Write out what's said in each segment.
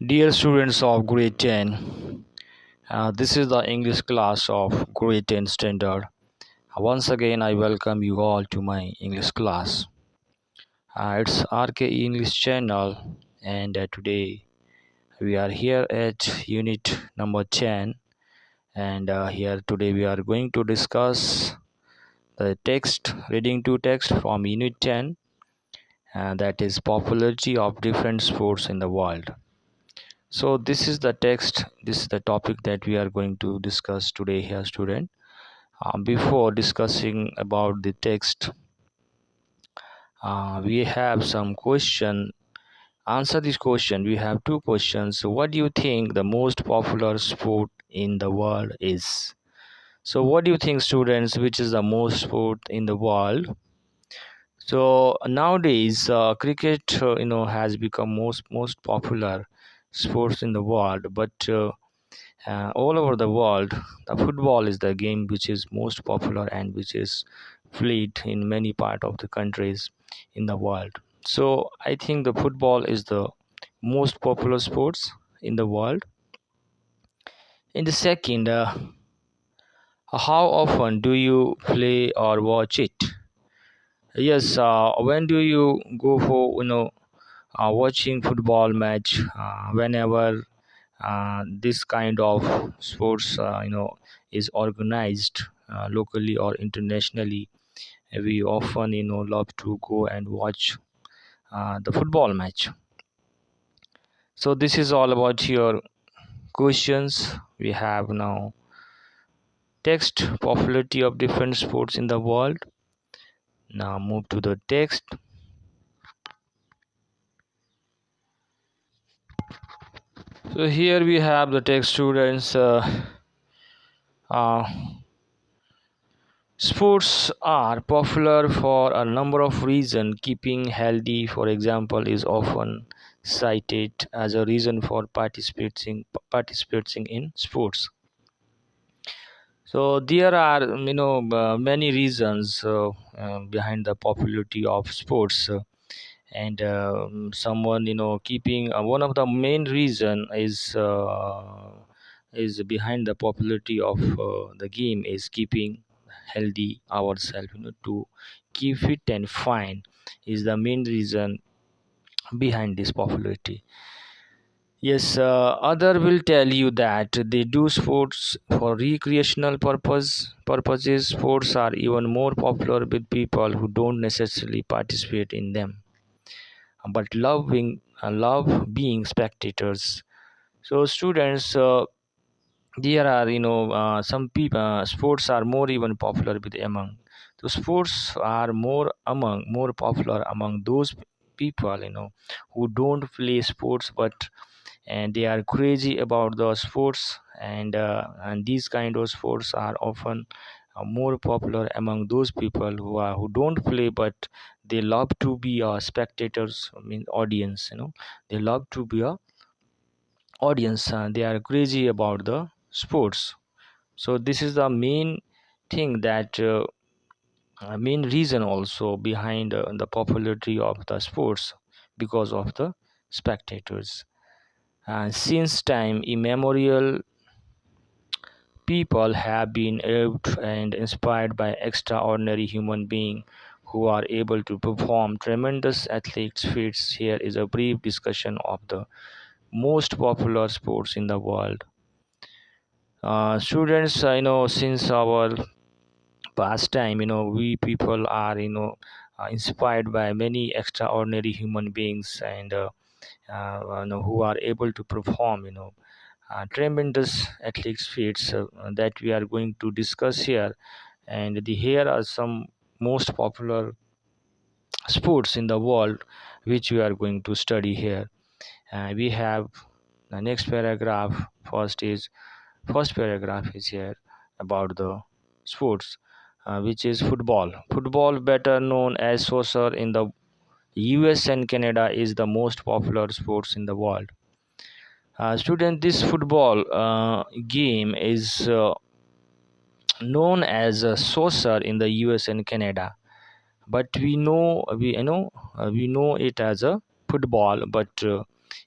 Dear students of grade 10, this is the English class of grade 10 standard. Once again, I welcome you all to my English class. It's RKE English channel, and today we are here at unit number 10. And here today we are going to discuss the text, reading to text from unit 10, that is popularity of different sports in the world. So this is the text, this is the topic that we are going to discuss today here, student. Before discussing about the text, we have some question. Answer this question. We have two questions. What do you think the most popular sport in the world is? So what do you think, students, which is the most sport in the world? So nowadays, cricket, has become most popular sports in the world, but all over the world, the football is the game which is most popular and which is played in many part of the countries in the world. So I think the football is the most popular sports in the world. In the second, how often do you play or watch it? Yes, when do you go for watching football match? Whenever this kind of sports is organized locally or internationally, we often love to go and watch the football match. So this is all about your questions. We have now text, popularity of different sports in the world. Now move to the text. So here we have the text, students. Uh, Sports are popular for a number of reasons. Keeping healthy, for example, is often cited as a reason for participating in sports. So there are many reasons behind the popularity of sports. And someone keeping one of the main reason is behind the popularity of the game is keeping healthy ourselves, to keep fit and fine is the main reason behind this popularity. Yes, other will tell you that they do sports for recreational purposes. Sports are even more popular with people who don't necessarily participate in them but love being spectators. So students, there are some people, sports are more even popular with among, so sports are more popular among those people who don't play sports, but and they are crazy about the sports, and these kind of sports are often more popular among those people who don't play, but they love to be spectators, I mean audience, they love to be a audience. They are crazy about the sports. So this is the main thing that main reason also behind the popularity of the sports, because of the spectators. Since time immemorial, people have been awed and inspired by extraordinary human beings who are able to perform tremendous athletes feats. Here is a brief discussion of the most popular sports in the world. Students, since our past time, we people are inspired by many extraordinary human beings, and who are able to perform tremendous athletics feats that we are going to discuss here. And here are some most popular sports in the world which we are going to study here. We have the next paragraph. First paragraph is here about the sports, which is football. Football, better known as soccer in the US and Canada, is the most popular sports in the world. Student, this football game is known as soccer in the US and Canada, but we know it as a football, but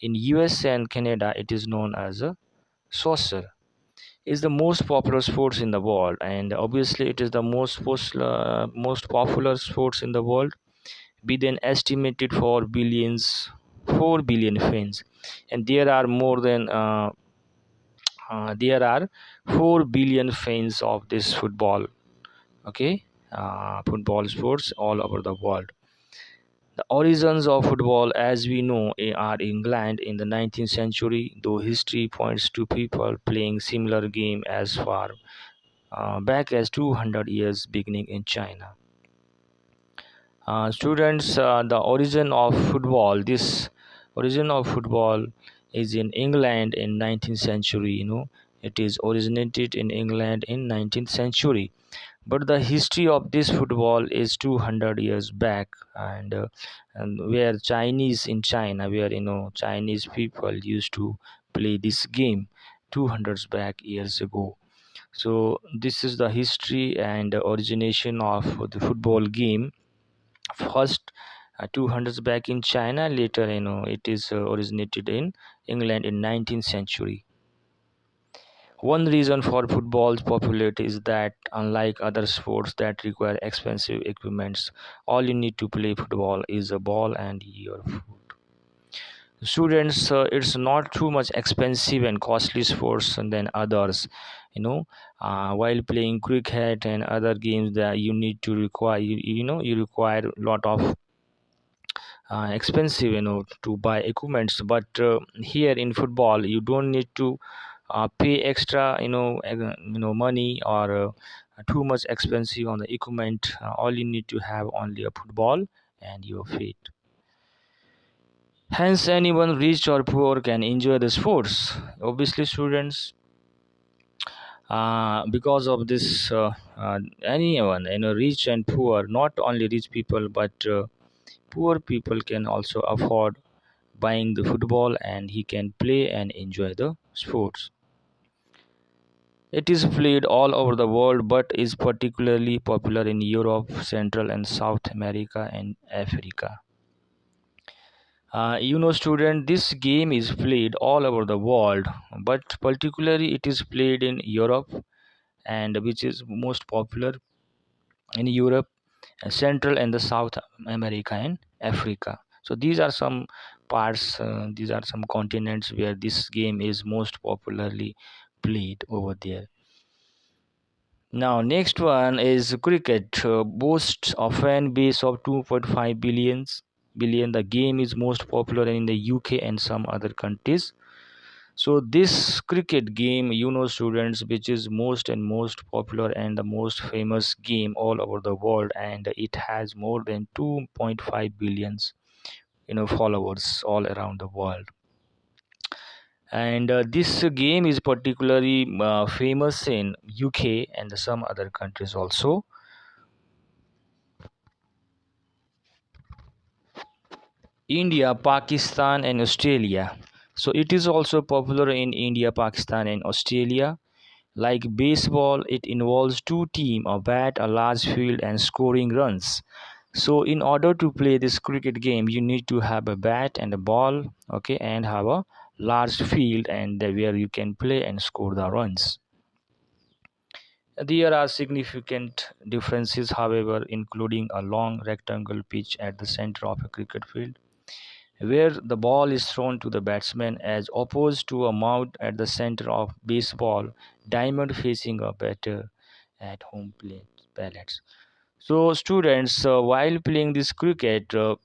In US and Canada, it is known as a soccer. Is the most popular sports in the world, and obviously it is the most popular sports in the world, with an estimated 4 billion fans, and there are 4 billion fans of this football. Okay, football sports all over the world. The origins of football, as we know, are England in the 19th century, though history points to people playing similar game as far back as 200 years, beginning in China. Students, the origin of football is in England in 19th century. It is originated in England in 19th century, but the history of this football is 200 years back, and where Chinese in China, where Chinese people used to play this game 200 back years ago. So this is the history and origination of the football game. First, 200s back in China. Later, it is originated in England in 19th century. One reason for football's popularity is that, unlike other sports that require expensive equipments, all you need to play football is a ball and your foot. Students, it's not too much expensive and costly sports than others. While playing cricket and other games, that you need to require you require a lot of expensive to buy equipments, but here in football you don't need to pay extra money, or too much expensive on the equipment. All you need to have only a football and your feet. Hence, anyone rich or poor can enjoy the sports. Obviously, students, because of this, anyone, rich and poor, not only rich people, but poor people can also afford buying the football, and he can play and enjoy the sports. It is played all over the world, but is particularly popular in Europe, Central and South America, and Africa. Student, this game is played all over the world, but particularly it is played in Europe, and which is most popular in Europe, Central and the South America, and Africa. So these are some parts, these are some continents where this game is most popularly played over there. Now, next one is cricket. Boasts a fan base of 2.5 billion. The game is most popular in the UK and some other countries. So this cricket game, students, which is most popular and the most famous game all over the world, and it has more than 2.5 billions, followers all around the world. And this game is particularly famous in UK and some other countries also. India, Pakistan, and Australia. So it is also popular in India, Pakistan, and Australia. Like baseball, it involves two teams, a bat, a large field, and scoring runs. So in order to play this cricket game, you need to have a bat and a ball, okay, and have a large field, and where you can play and score the runs. There are significant differences, however, including a long rectangle pitch at the center of a cricket field, where the ball is thrown to the batsman, as opposed to a mound at the center of baseball diamond facing a batter at home plate pallets. So students, while playing this cricket, there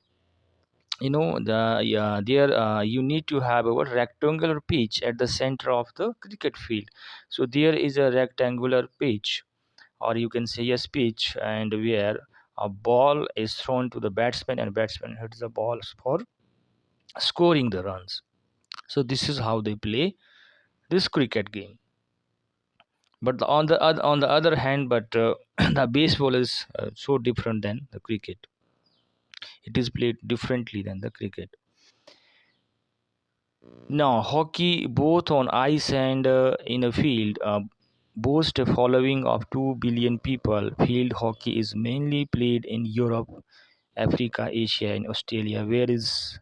you need to have a rectangular pitch at the center of the cricket field. So there is a rectangular pitch, or you can say yes, pitch, and where a ball is thrown to the batsman, and batsman hits the ball for scoring the runs. So this is how they play this cricket game. But on the other hand, but the baseball is so different than the cricket. It is played differently than the cricket. Now, hockey, both on ice and in a field, boasts a following of 2 billion people. Field hockey is mainly played in Europe, Africa, Asia, and Australia, where is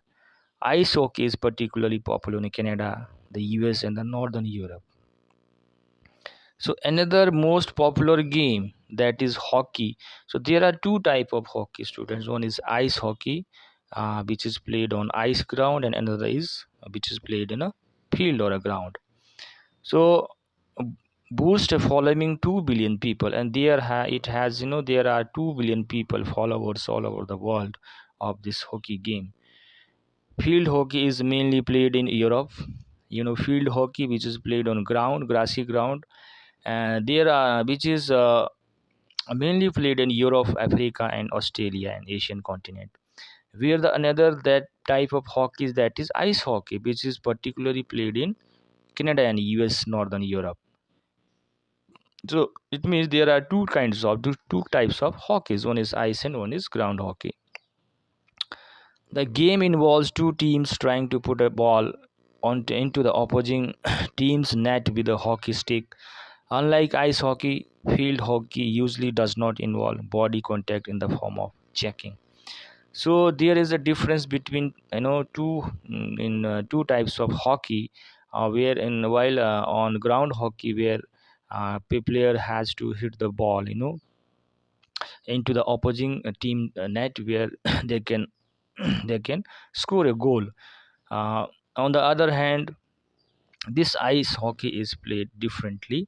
Ice hockey is particularly popular in Canada, the US, and the Northern Europe. So another most popular game, that is hockey. So there are two type of hockey, students. One is ice hockey, which is played on ice ground, and another is which is played in a field or a ground. So uh, boost following 2 billion people, and it has, there are 2 billion people followers all over the world of this hockey game. Field hockey is mainly played in Europe. Field hockey, which is played on ground, grassy ground, and there are which is mainly played in Europe, Africa, and Australia and Asian continent. Where the another that type of hockey is, that is ice hockey, which is particularly played in Canada and US, Northern Europe. So it means there are two types of hockeys. One is ice and one is ground hockey. The game involves two teams trying to put a ball into the opposing team's net with a hockey stick. Unlike ice hockey, field hockey usually does not involve body contact in the form of checking. So there is a difference between two types of hockey, where in while on ground hockey, where player has to hit the ball into the opposing team net, where they can they can score a goal. uh, on the other hand, this ice hockey is played differently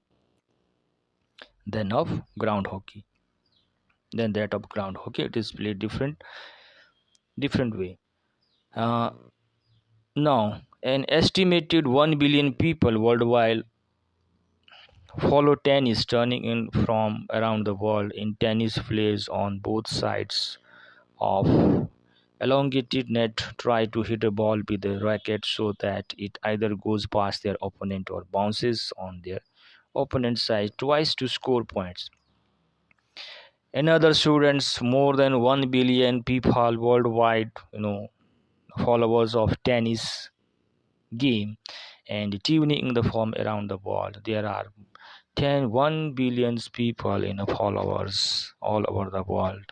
than of ground hockey than that of ground hockey. It is played different way. uh, Now an estimated 1 billion people worldwide follow tennis, turning in from around the world in tennis players on both sides of elongated net try to hit a ball with a racket so that it either goes past their opponent or bounces on their opponent's side twice to score points. Another students, more than 1 billion people worldwide, followers of tennis game and tuning the form around the world. There are 1 billion people followers all over the world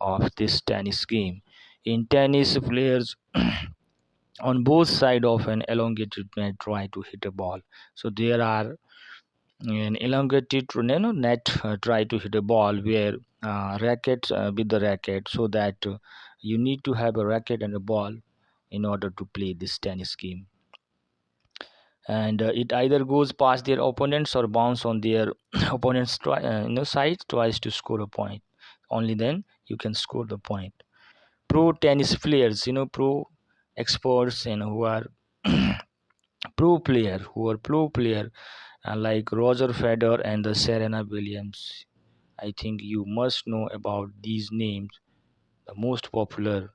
of this tennis game. In tennis, players on both sides of an elongated net try to hit a ball. So there are an elongated net try to hit a ball where racket with the racket, so that you need to have a racket and a ball in order to play this tennis game. And it either goes past their opponents or bounce on their opponent's side twice to score a point. Only then you can score the point. Pro tennis players, pro experts, and who are pro player, like Roger Federer and the Serena Williams. I think you must know about these names. The most popular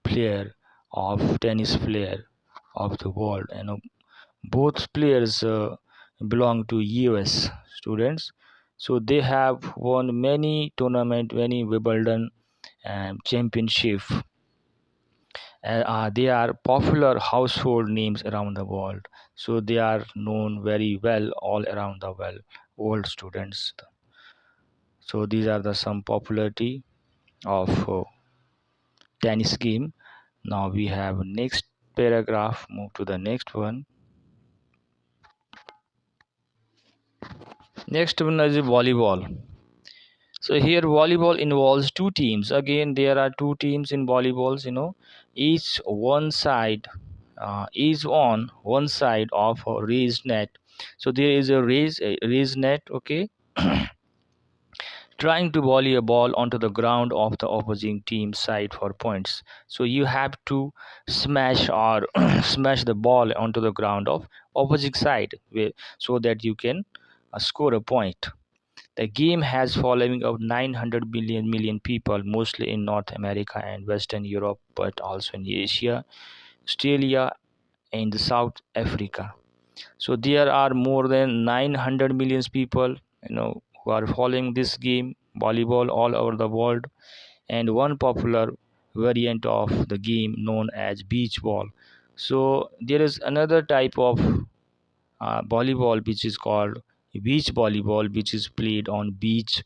player of tennis player of the world, both players belong to US, students. So they have won many tournament, many Wimbledon championship. They are popular household names around the world. So they are known very well all around the world, students. So these are the some popularity of tennis game. Now we have next paragraph. Move to the next one. Next one is volleyball. So here volleyball involves two teams. Again, there are two teams in volleyballs. Each one side is on one side of a raised net. So there is a raised net. Okay, trying to volley a ball onto the ground of the opposing team side for points. So you have to smash or smash the ball onto the ground of opposite side, so that you can score a point. The game has following of 900 million people, mostly in North America and Western Europe, but also in Asia, Australia, and South Africa. So there are more than 900 million people, who are following this game, volleyball, all over the world. And one popular variant of the game known as beach ball. So there is another type of volleyball which is called beach volleyball, which is played on beach,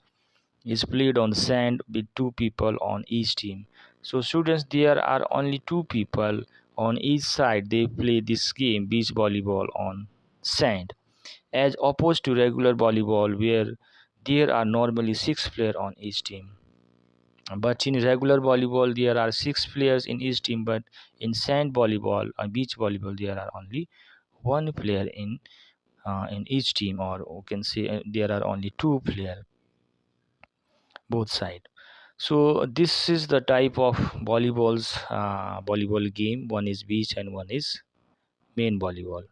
is played on sand with two people on each team. So students, there are only two people On each side, they play this game, beach volleyball, on sand, as opposed to regular volleyball, where there are normally six players on each team. But in regular volleyball, there are six players in each team. But in sand volleyball or beach volleyball, there are only one player in each team, or you can say there are only two players both side. So this is the type of volleyball game. One is beach and one is main volleyball.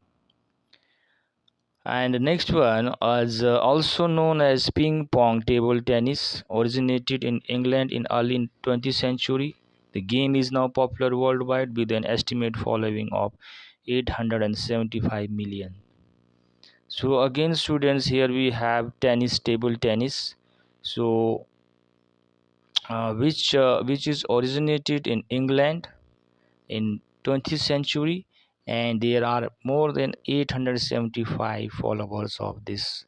And the next one is also known as ping pong table tennis, originated in England in early 20th century. The game is now popular worldwide with an estimated following of 875 million. So again, students, here we have tennis, table tennis. So which is originated in England in 20th century, and there are more than 875 followers of this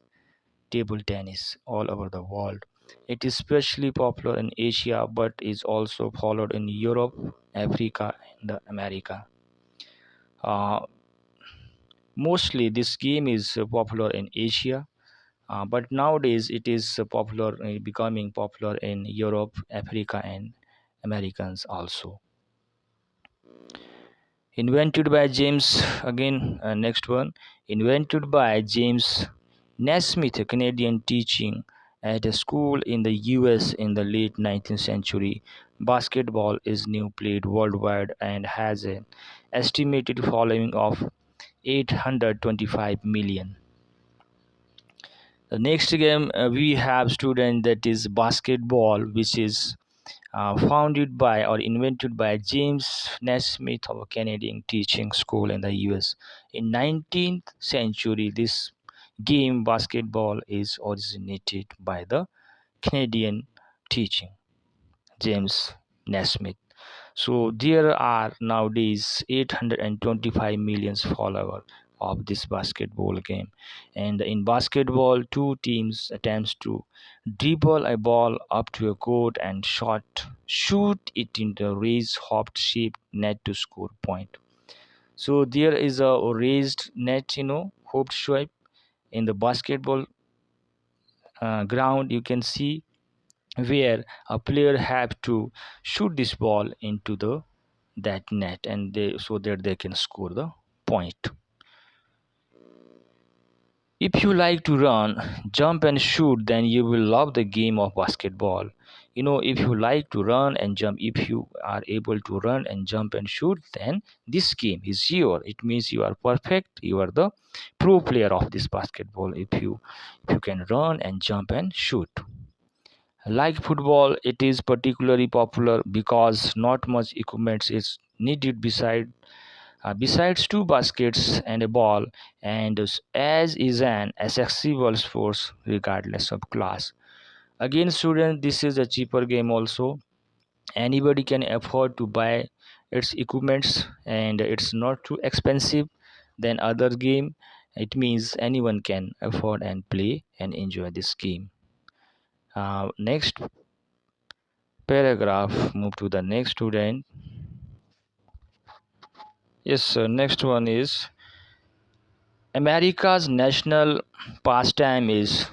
table tennis all over the world. It is especially popular in Asia, but is also followed in Europe, Africa, and America. Uh, Mostly this game is popular in Asia, but nowadays it is becoming popular in Europe, Africa, and Americans also. Invented by James, again, next one, invented by James Naismith, a Canadian, teaching at a school in the US in the late 19th century. Basketball is now played worldwide and has an estimated following of 825 million. The next game, we have student, that is basketball, which is founded by or invented by James Naismith of a Canadian teaching school in the US. In 19th century, this game basketball is originated by the Canadian teaching James Naismith. So there are nowadays 825 million followers of this basketball game. And in basketball, two teams attempts to dribble a ball up to a court and shoot it in the raised hopped shaped net to score point. So there is a raised net, hopped shape in the basketball ground. You can see where a player have to shoot this ball into the that net, and so that they can score the point. If you like to run, jump and shoot, then you will love the game of basketball. If you like to run and jump, if you are able to run and jump and shoot, then this game is your. It means you are perfect. You are the pro player of this basketball if you can run and jump and shoot. Like football, it is particularly popular because not much equipment is needed besides two baskets and a ball, and as is an accessible sport regardless of class. Again, students, this is a cheaper game also. Anybody can afford to buy its equipments, and it's not too expensive than other game. It means anyone can afford and play and enjoy this game. Next paragraph, move to the next student. Yes, sir. Next one is America's national pastime is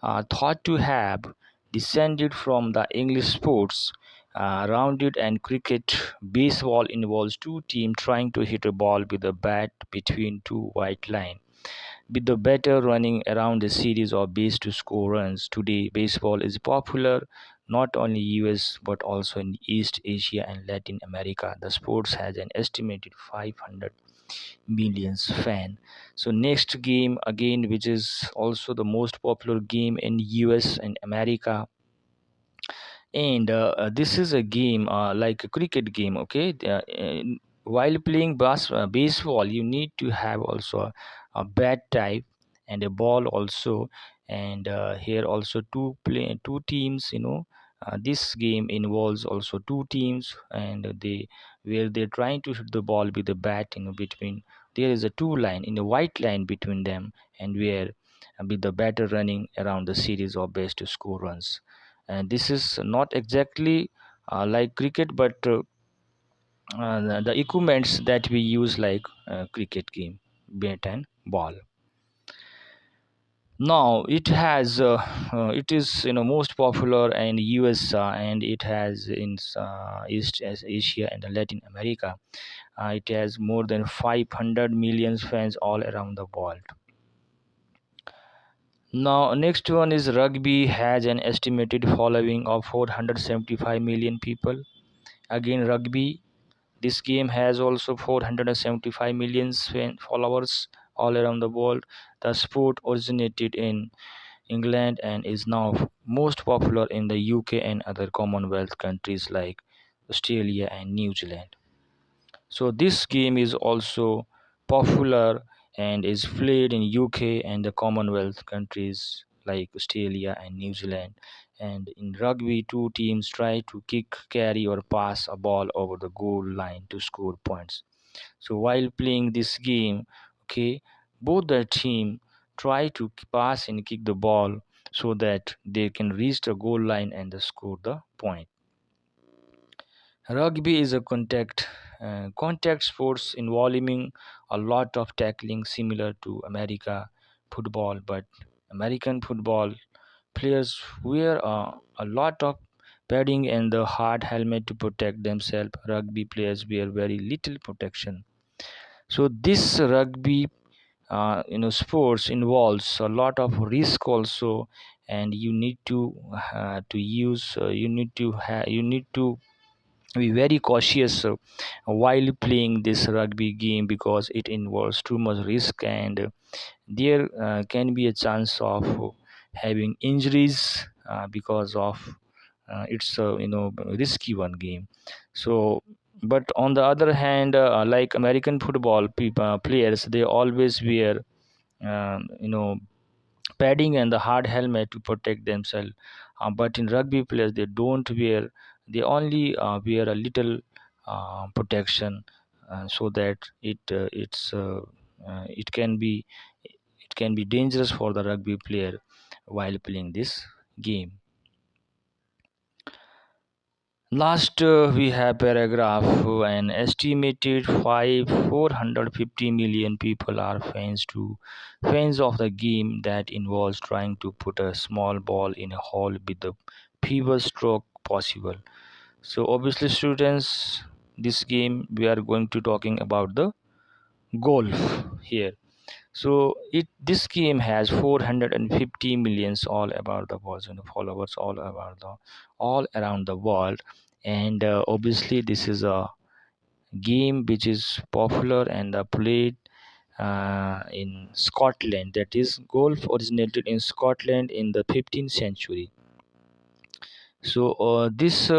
thought to have descended from the English sports rounded and cricket. Baseball involves two teams trying to hit a ball with a bat between two white lines, with the batter running around a series of bases to score runs. Today, baseball is popular not only US but also in East Asia and Latin America. The sport has an estimated 500 millions fan. So next game again, which is also the most popular game in US and America, and this is a game like a cricket game. Okay, while playing baseball, you need to have also a bat type and a ball also, and here also two teams. This game involves also two teams, and they're trying to hit the ball with the bat. Between there is a two line in a white line between them, and where with the batter running around the series of base to score runs. And this is not exactly like cricket, but the equipments that we use like cricket game, bat and ball. Now it is most popular in USA, and it has in East Asia and Latin America. It has more than 500 million fans all around the world. Now next one is rugby has an estimated following of 475 million people. Again rugby, this game has also 475 million followers all around the world. The sport originated in England and is now most popular in the UK and other Commonwealth countries like Australia and New Zealand. So this game is also popular and is played in UK and the Commonwealth countries like Australia and New Zealand. And in rugby, two teams try to kick, carry, or pass a ball over the goal line to score points. So while playing this game, okay, both the team try to pass and kick the ball so that they can reach the goal line and score the point. Rugby is a contact sports involving a lot of tackling, similar to America football, but American football players wear a lot of padding and the hard helmet to protect themselves. Rugby players wear very little protection. So this rugby sports involves a lot of risk also, and you need to use you need to be very cautious while playing this rugby game, because it involves too much risk, and there can be a chance of having injuries because of it's a risky one game. So but on the other hand, like American football players, they always wear padding and the hard helmet to protect themselves. But in rugby players, they don't wear, they only wear a little protection, so that it can be dangerous for the rugby player while playing this game. Last, we have paragraph. An estimated 450 million people are fans of the game that involves trying to put a small ball in a hole with the fewest stroke possible. So obviously, students, this game we are going to talking about the golf here. So it this game has 450 millions all about the world, followers all around the world. And obviously this is a game which is popular and played in Scotland. That is, golf originated in Scotland in the 15th century. So this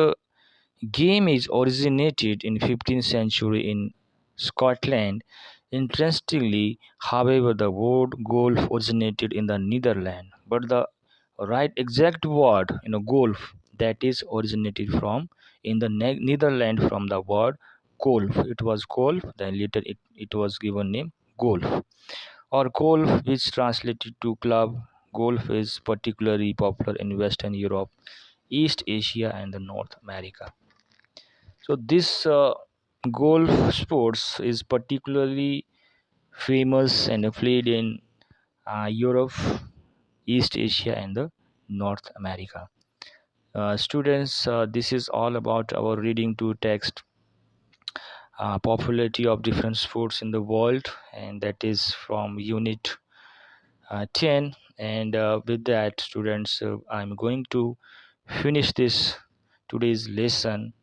game is originated in 15th century in Scotland. Interestingly, however, the word golf originated in the Netherlands, but the right exact word, golf, that is originated from in the Netherlands from the word golf. It was golf, then later it was given name golf or golf, which translated to club. Golf is particularly popular in Western Europe, East Asia, and the North America. So this golf sports is particularly famous and played in Europe, East Asia, and the North America. Students, this is all about our reading to text popularity of different sports in the world, and that is from unit 10. And with that, students, I'm going to finish this today's lesson.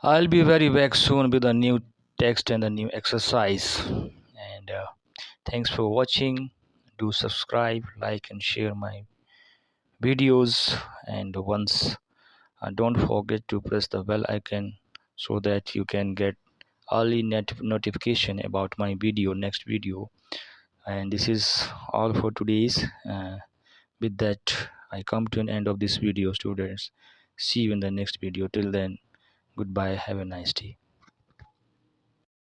I'll be very back soon with a new text and a new exercise. And thanks for watching. Do subscribe, like, and share my videos. And once, don't forget to press the bell icon so that you can get early notification about my next video. And this is all for today's. With that, I come to an end of this video, students. See you in the next video. Till then, goodbye. Have a nice day.